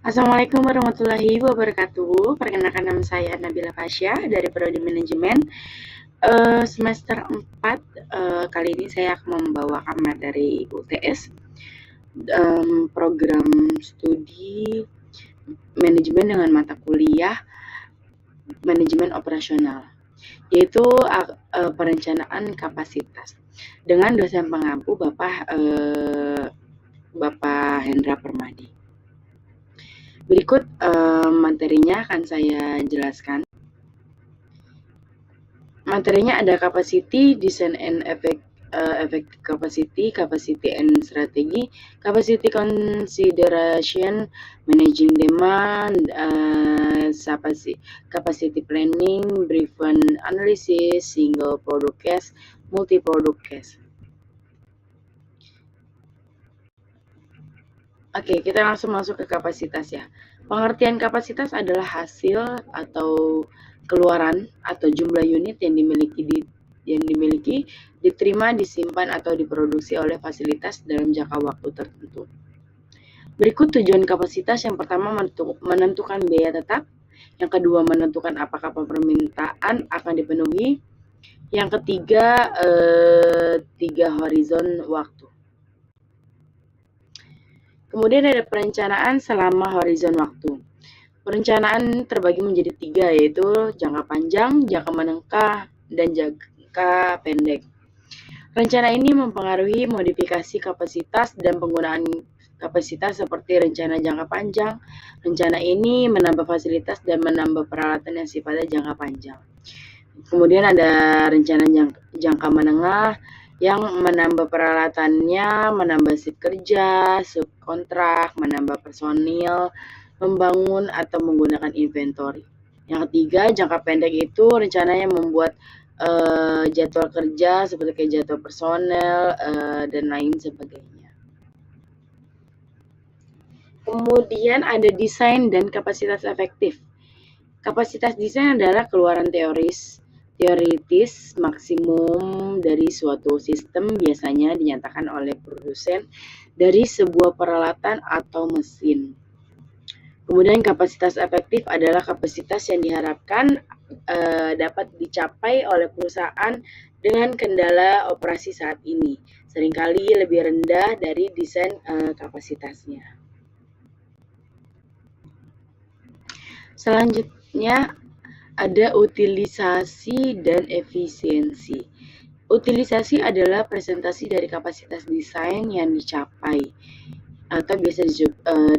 Assalamualaikum warahmatullahi wabarakatuh. Perkenalkan, nama saya Nabila Fasya dari Prodi Manajemen semester 4. Kali ini saya akan membawakan materi UTS program studi manajemen dengan mata kuliah manajemen operasional, yaitu perencanaan kapasitas dengan dosen pengampu Bapak Hendra Permadi. Berikut materinya akan saya jelaskan. Materinya ada capacity, design and effective capacity and strategy, capacity consideration, managing demand, capacity planning, driven analysis, single product case, multi-product case. Oke, kita langsung masuk ke kapasitas ya. Pengertian kapasitas adalah hasil atau keluaran atau jumlah unit yang dimiliki, diterima, disimpan atau diproduksi oleh fasilitas dalam jangka waktu tertentu. Berikut tujuan kapasitas. Yang pertama, menentukan biaya tetap. Yang kedua, menentukan apakah permintaan akan dipenuhi. Yang ketiga, 3 horizon waktu. Kemudian ada perencanaan selama horizon waktu. Perencanaan terbagi menjadi 3, yaitu jangka panjang, jangka menengah, dan jangka pendek. Rencana ini mempengaruhi modifikasi kapasitas dan penggunaan kapasitas seperti rencana jangka panjang. Rencana ini menambah fasilitas dan menambah peralatan yang sifatnya jangka panjang. Kemudian ada rencana jangka menengah yang menambah peralatannya, menambah shift kerja, subkontrak, menambah personil, membangun atau menggunakan inventory. Yang ketiga, jangka pendek itu rencananya membuat jadwal kerja seperti jadwal personel dan lain sebagainya. Kemudian ada desain dan kapasitas efektif. Kapasitas desain adalah keluaran teoritis maksimum dari suatu sistem, biasanya dinyatakan oleh produsen dari sebuah peralatan atau mesin. Kemudian kapasitas efektif adalah kapasitas yang diharapkan dapat dicapai oleh perusahaan dengan kendala operasi saat ini, seringkali lebih rendah dari desain kapasitasnya. Selanjutnya ada utilisasi dan efisiensi. Utilisasi adalah presentasi dari kapasitas desain yang dicapai, atau biasa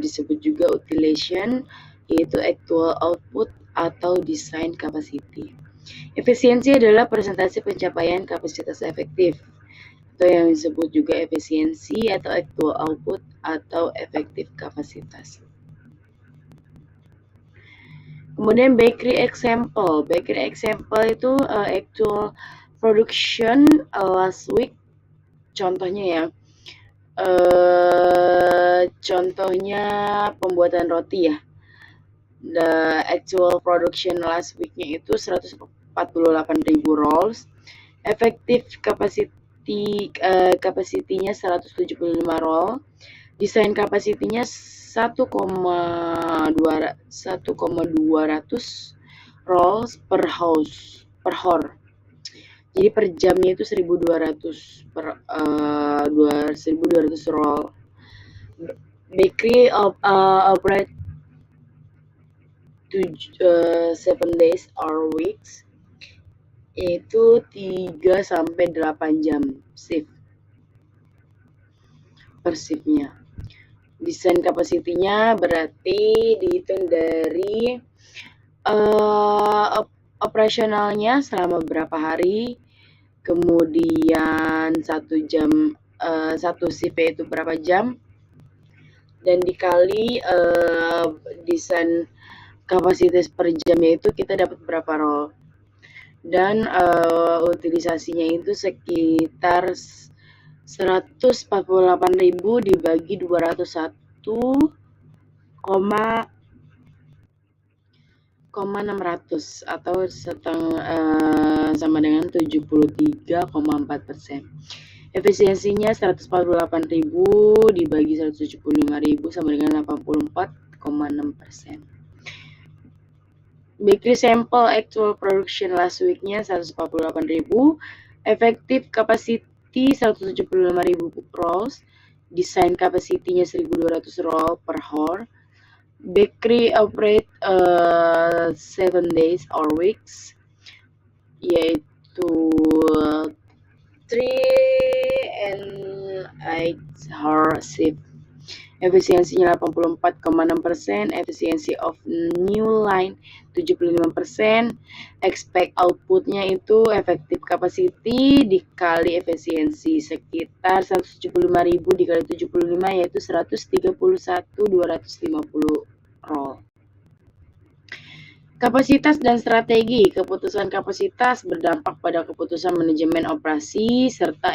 disebut juga utilization, yaitu actual output atau design capacity. Efisiensi adalah presentasi pencapaian kapasitas efektif, atau yang disebut juga efisiensi atau actual output atau efektif kapasitas. Kemudian bakery example itu actual production last week. Contohnya ya, contohnya pembuatan roti ya. The actual production last weeknya itu 148.000 rolls. Effective capacity-nya 175 roll. Desain kapasitinya 1,200 rolls per hour. Jadi per jamnya itu 1.200 roll. Bakery operate 7 days or weeks, yaitu 3 sampai 8 jam shift per shiftnya. Desain kapasitinya berarti dihitung dari operasionalnya selama berapa hari, kemudian 1 jam, 1 shift itu berapa jam, dan dikali desain kapasitas per jamnya itu kita dapat berapa roll. Dan utilisasinya itu sekitar 148.000 dibagi 201,600 atau sama dengan 73,4%. Efisiensinya 148.000 dibagi 175.000 sama dengan 84,6%. 4,6%. Bakery sample actual production last week-nya 148.000, effective capacity 175.000 rolls, design capacity-nya 1.200 roll per hour. Bakery operate 7 days or weeks, yaitu 3 and 8 hour shift. Efisiensinya 84,6%, efisiensi of new line 75%, expect outputnya itu effective capacity dikali efisiensi sekitar 175.000 dikali 75 yaitu 131.250 roll. Kapasitas dan strategi. Keputusan kapasitas berdampak pada keputusan manajemen operasi serta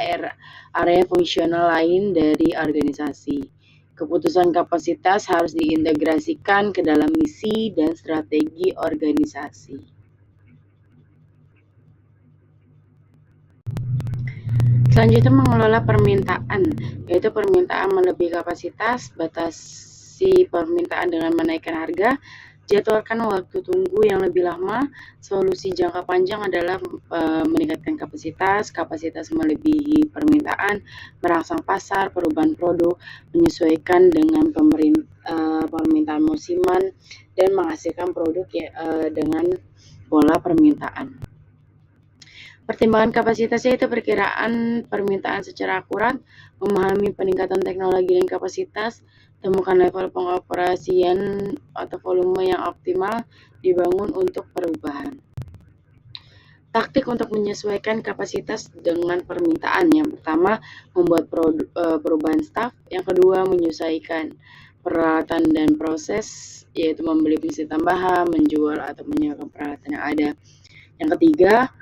area fungsional lain dari organisasi. Keputusan kapasitas harus diintegrasikan ke dalam misi dan strategi organisasi. Selanjutnya mengelola permintaan, yaitu permintaan melebihi kapasitas, batasi permintaan dengan menaikkan harga, jadwalkan waktu tunggu yang lebih lama. Solusi jangka panjang adalah meningkatkan kapasitas melebihi permintaan, merangsang pasar, perubahan produk, menyesuaikan dengan permintaan musiman, dan menghasilkan produk dengan pola permintaan. Pertimbangan kapasitasnya itu perkiraan permintaan secara akurat, memahami peningkatan teknologi dan kapasitas, temukan level pengoperasian atau volume yang optimal, dibangun untuk perubahan. Taktik untuk menyesuaikan kapasitas dengan permintaan. Yang pertama, membuat perubahan staf. Yang kedua, menyesuaikan peralatan dan proses, yaitu membeli mesin tambahan, menjual atau menyewakan peralatan yang ada. Yang ketiga,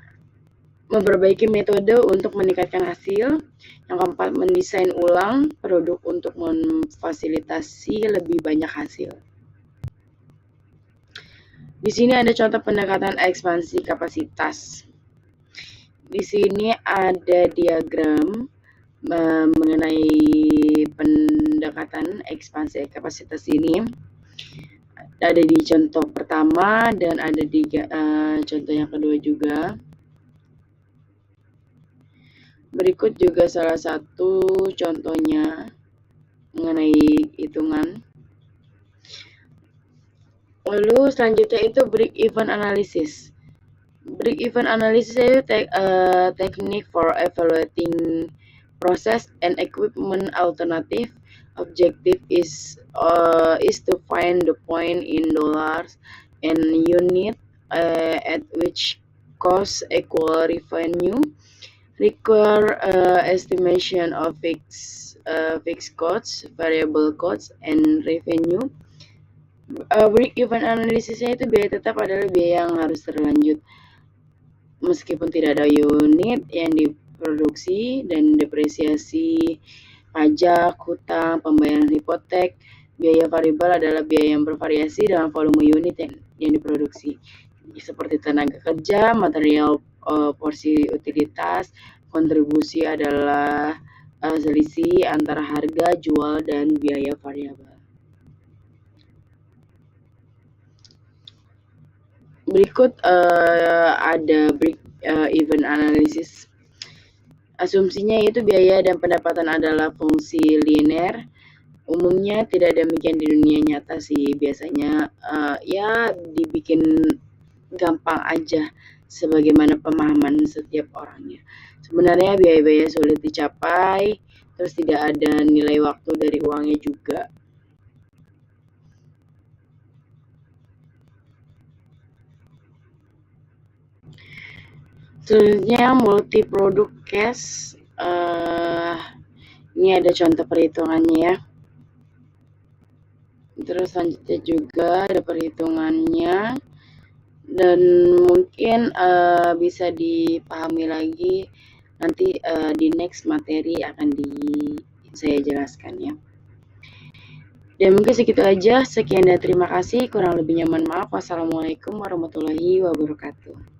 memperbaiki metode untuk meningkatkan hasil. Yang keempat, mendesain ulang produk untuk memfasilitasi lebih banyak hasil. Di sini ada contoh pendekatan ekspansi kapasitas. Di sini ada diagram mengenai pendekatan ekspansi kapasitas ini. Ada di contoh pertama dan ada di contoh yang kedua juga. Berikut juga salah satu contohnya mengenai hitungan. Lalu selanjutnya itu break-even analysis. Break-even analysis itu teknik for evaluating process and equipment alternative. Objective is to find the point in dollars and unit at which cost equal revenue. Require estimation of fixed costs, variable costs, and revenue. Break-even analysisnya itu biaya tetap adalah biaya yang harus terlanjut meskipun tidak ada unit yang diproduksi, dan depresiasi, pajak, hutang, pembayaran hipotek. Biaya variabel adalah biaya yang bervariasi dengan volume unit yang diproduksi, seperti tenaga kerja, material, porsi utilitas. Kontribusi adalah selisih antara harga jual dan biaya variabel. Berikut ada break-even analysis. Asumsinya itu biaya dan pendapatan adalah fungsi linear. Umumnya tidak demikian di dunia nyata sih. Biasanya ya dibikin gampang aja sebagaimana pemahaman setiap orangnya. Sebenarnya biaya-biaya sulit dicapai, terus tidak ada nilai waktu dari uangnya juga. Selanjutnya multi product case. Ini ada contoh perhitungannya ya. Terus selanjutnya juga ada perhitungannya, dan mungkin bisa dipahami lagi nanti di next materi akan saya jelaskan ya. Dan mungkin segitu aja. Sekian dan terima kasih. Kurang lebihnya mohon maaf. Wassalamualaikum warahmatullahi wabarakatuh.